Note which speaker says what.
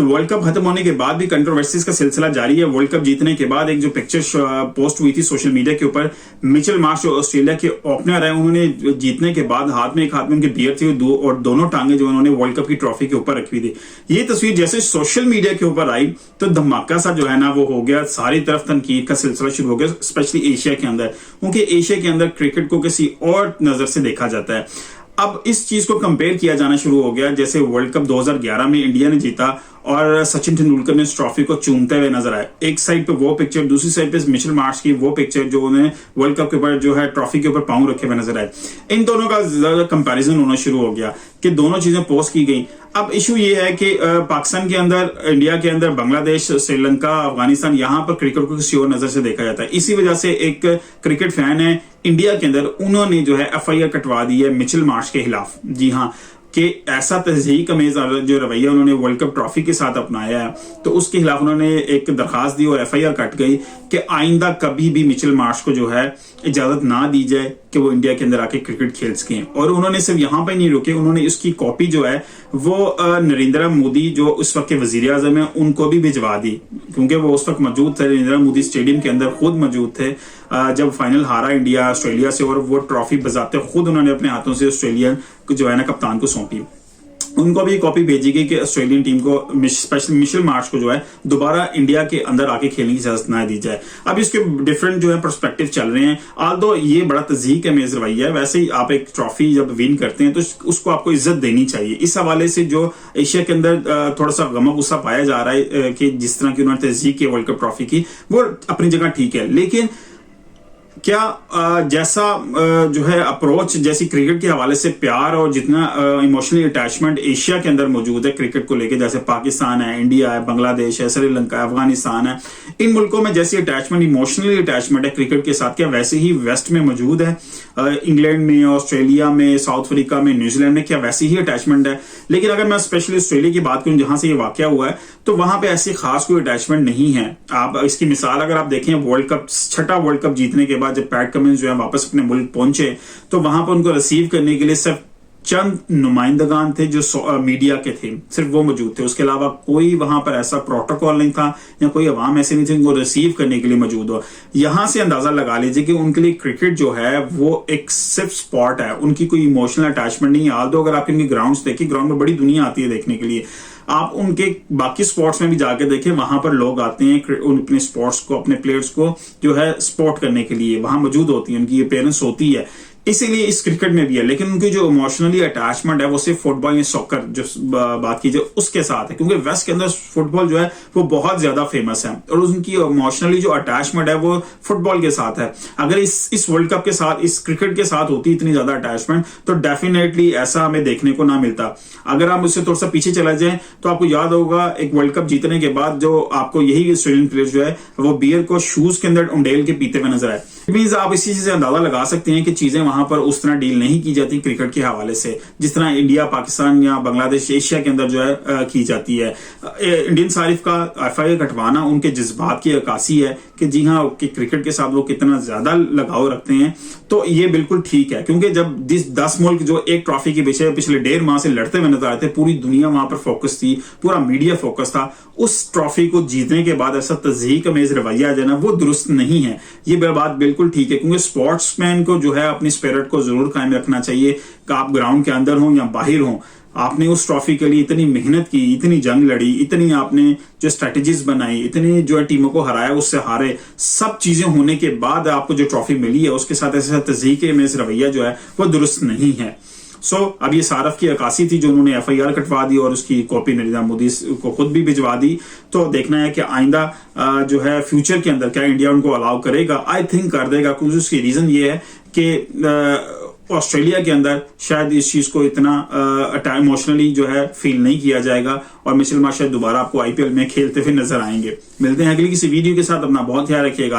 Speaker 1: World cup खत्म होने के बाद भी कंट्रोवर्सीज का सिलसिला जारी है। वर्ल्ड कप जीतने के बाद एक जो पिक्चर पोस्ट हुई थी सोशल मीडिया के ऊपर, मिचेल मार्श जो ऑस्ट्रेलिया के ओपनर है, उन्होंने जीतने के बाद हाथ में उनकी बियर थी और दोनों टांगे जो उन्होंने वर्ल्ड कप की ट्रॉफी के ऊपर रखी थी। ये तस्वीर जैसे सोशल मीडिया के ऊपर आई तो धमाका सा जो है ना वो हो गया, सारी तरफ तनकीद का सिलसिला शुरू हो गया, स्पेशली एशिया के अंदर, क्योंकि एशिया के अंदर क्रिकेट को किसी और नजर से देखा जाता है। अब इस चीज को कंपेयर किया जाना शुरू हो गया, जैसे वर्ल्ड कप 2011 में इंडिया ने जीता और सचिन तेंदुलकर ने इस ट्रॉफी को चूमते हुए नजर आए। एक साइड पे वो पिक्चर, दूसरी साइड पे मिचेल मार्श की वो पिक्चर जो उन्हें वर्ल्ड कप के ऊपर जो है ट्रॉफी के ऊपर पांव रखे हुए नजर आए। इन दोनों का ज्यादा कंपैरिजन होना शुरू हो गया कि दोनों चीजें पोस्ट की गई। अब इशू ये है कि पाकिस्तान के अंदर, इंडिया के अंदर, बांग्लादेश, श्रीलंका, अफगानिस्तान, यहाँ पर क्रिकेट को किसी और नजर से देखा जाता है। इसी वजह से एक क्रिकेट फैन है इंडिया के अंदर, उन्होंने जो है FIR कटवा दी है मिचेल मार्श के खिलाफ। जी हाँ, कि ऐसा तहजीक अमेज जो रवैया उन्होंने वर्ल्ड कप ट्रॉफी के साथ अपनाया है, तो उसके खिलाफ उन्होंने एक दरखास्त दी और FIR कट गई कि आइंदा कभी भी मिचेल मार्श को जो है इजाजत ना दी जाए कि वो इंडिया के अंदर आके क्रिकेट खेल सकें। और उन्होंने सिर्फ यहां पर नहीं रुके, उन्होंने इसकी कॉपी जो है वो नरेंद्र मोदी जो उस वक्त के वजीर आजम है उनको भी भिजवा दी, क्योंकि वो उस वक्त मौजूद थे, नरेंद्र मोदी स्टेडियम के अंदर खुद मौजूद थे जब फाइनल हारा इंडिया ऑस्ट्रेलिया से, और वो ट्रॉफी बजाते खुद उन्होंने अपने हाथों से ऑस्ट्रेलिया जो है ना कप्तान को सौंपी। उनको भी कॉपी भेजी गई कि ऑस्ट्रेलियन टीम को, स्पेशली मिचेल मार्श को जो है दोबारा इंडिया के अंदर आके खेलने की इजाजत ना दी जाए। अब इसके डिफरेंट जो है पर्सपेक्टिव चल रहे हैं। आल्दो ये बड़ा तज़ीक अमेज़ रवैया है, वैसे ही आप एक ट्रॉफी जब विन करते हैं तो उसको आपको इज्जत देनी चाहिए। इस हवाले से जो एशिया के अंदर थोड़ा सा गमा गुस्सा पाया जा रहा है कि जिस तरह की उन्होंने तज़ीक की वर्ल्ड कप ट्रॉफी की, वो अपनी जगह ठीक है, लेकिन क्या जैसा जो है अप्रोच, जैसी क्रिकेट के हवाले से प्यार और जितना इमोशनली अटैचमेंट एशिया के अंदर मौजूद है क्रिकेट को लेके, जैसे पाकिस्तान है, इंडिया है, बांग्लादेश है, श्रीलंका है, अफगानिस्तान है, इन मुल्कों में जैसी अटैचमेंट, इमोशनली अटैचमेंट है क्रिकेट के साथ, क्या वैसे ही वेस्ट में मौजूद है? इंग्लैंड में, ऑस्ट्रेलिया में, साउथ अफ्रीका में, न्यूजीलैंड में क्या वैसी ही अटैचमेंट है? लेकिन अगर मैं स्पेशली ऑस्ट्रेलिया की बात करूं जहां से ये वाकया हुआ है, तो वहां पे ऐसी खास कोई अटैचमेंट नहीं है। आप इसकी मिसाल अगर आप देखें, वर्ल्ड कप, छठा वर्ल्ड कप जीतने के बाद जब पैट कमिंस जो है वापस अपने मुल्क पहुंचे, तो वहां पर उनको रिसीव करने के लिए सिर्फ चंद नुमाइंदगान थे जो मीडिया के थे, सिर्फ वो मौजूद थे। उसके अलावा कोई वहां पर ऐसा प्रोटोकॉल नहीं था या कोई अवाम ऐसे नहीं थे उनको रिसीव करने के लिए मौजूद हो। यहां से अंदाजा लगा लीजिए कि उनके लिए क्रिकेट जो है वो एक सिर्फ स्पॉट है, उनकी कोई इमोशनल अटैचमेंट नहीं है। आल्दो अगर आप इनके ग्राउंड्स देखिए, ग्राउंड में बड़ी दुनिया आती है देखने के लिए। आप उनके बाकी स्पोर्ट्स में भी जाके देखें, वहां पर लोग आते हैं अपने स्पोर्ट्स को, अपने प्लेयर्स को जो है सपोर्ट करने के लिए वहां मौजूद होती है, उनकी पेरेंट्स होती है। इसीलिए इस क्रिकेट में भी है, लेकिन उनकी जो इमोशनली अटैचमेंट है वो सिर्फ फुटबॉल या सॉकर जो बात कीजिए उसके साथ है, क्योंकि वेस्ट के अंदर फुटबॉल जो है वो बहुत ज्यादा फेमस है और उनकी इमोशनली जो अटैचमेंट है वो फुटबॉल के साथ है। अगर इस वर्ल्ड कप के साथ, इस क्रिकेट के साथ होती इतनी ज्यादा अटैचमेंट, तो डेफिनेटली ऐसा हमें देखने को ना मिलता। अगर आप उससे थोड़ा सा पीछे चला जाए तो आपको याद होगा एक वर्ल्ड कप जीतने के बाद जो आपको यही ऑस्ट्रेलियन प्लेयर जो है वो बियर को शूज के अंदर उंडेल के पीते हुए नजर आए। मींस आप इसी चीज से अंदाजा लगा सकते हैं कि चीजें वहां पर उस तरह डील नहीं की जाती क्रिकेट के हवाले से जिस तरह इंडिया, पाकिस्तान या बांग्लादेश, एशिया के अंदर जो है की जाती है। इंडियन सारिफ का FIR कटवाना उनके जज्बात की अक्कासी है कि जी हाँ कि क्रिकेट के साथ वो कितना ज्यादा लगाव रखते हैं। तो ये बिल्कुल ठीक है, क्योंकि जब 10 मुल्क जो एक ट्रॉफी के पीछे पिछले 1.5 माह से लड़ते हुए नजर आए थे, पूरी दुनिया वहां पर फोकस थी, पूरा मीडिया फोकस था, उस ट्रॉफी को जीतने के बाद ऐसा तज़हीक अमेज़ रवैया जो है ना वो दुरुस्त नहीं है। ये बात बिल्कुल ठीक है, क्योंकि स्पोर्ट्समैन को जो है अपनी स्पिरिट को जरूर कायम रखना चाहिए कि आप ग्राउंड के अंदर हो या बाहर हो, आपने उस ट्रॉफी के लिए इतनी मेहनत की, इतनी जंग लड़ी, इतनी आपने जो स्ट्रेटेजीज बनाई, इतनी जो है टीमों को हराया, उससे हारे, सब चीजें होने के बाद आपको जो ट्रॉफी मिली है उसके साथ ऐसा तज़हीक अमेज़ रवैया जो है वो दुरुस्त नहीं है। अब ये सारफ की अक्कासी थी जो उन्होंने FIR कटवा दी और उसकी कॉपी नरेंद्र मोदी को खुद भी भिजवा दी। तो देखना है कि आइंदा जो है फ्यूचर के अंदर क्या इंडिया उनको अलाउ करेगा। आई थिंक कर देगा, क्योंकि उसकी रीजन ये है कि ऑस्ट्रेलिया के अंदर शायद इस चीज को इतना इमोशनली जो है फील नहीं किया जाएगा और मिचेल मार्श शायद दोबारा आपको IPL में खेलते हुए नजर आएंगे। मिलते हैं अगली किसी वीडियो के साथ, अपना बहुत ख्याल रखिएगा।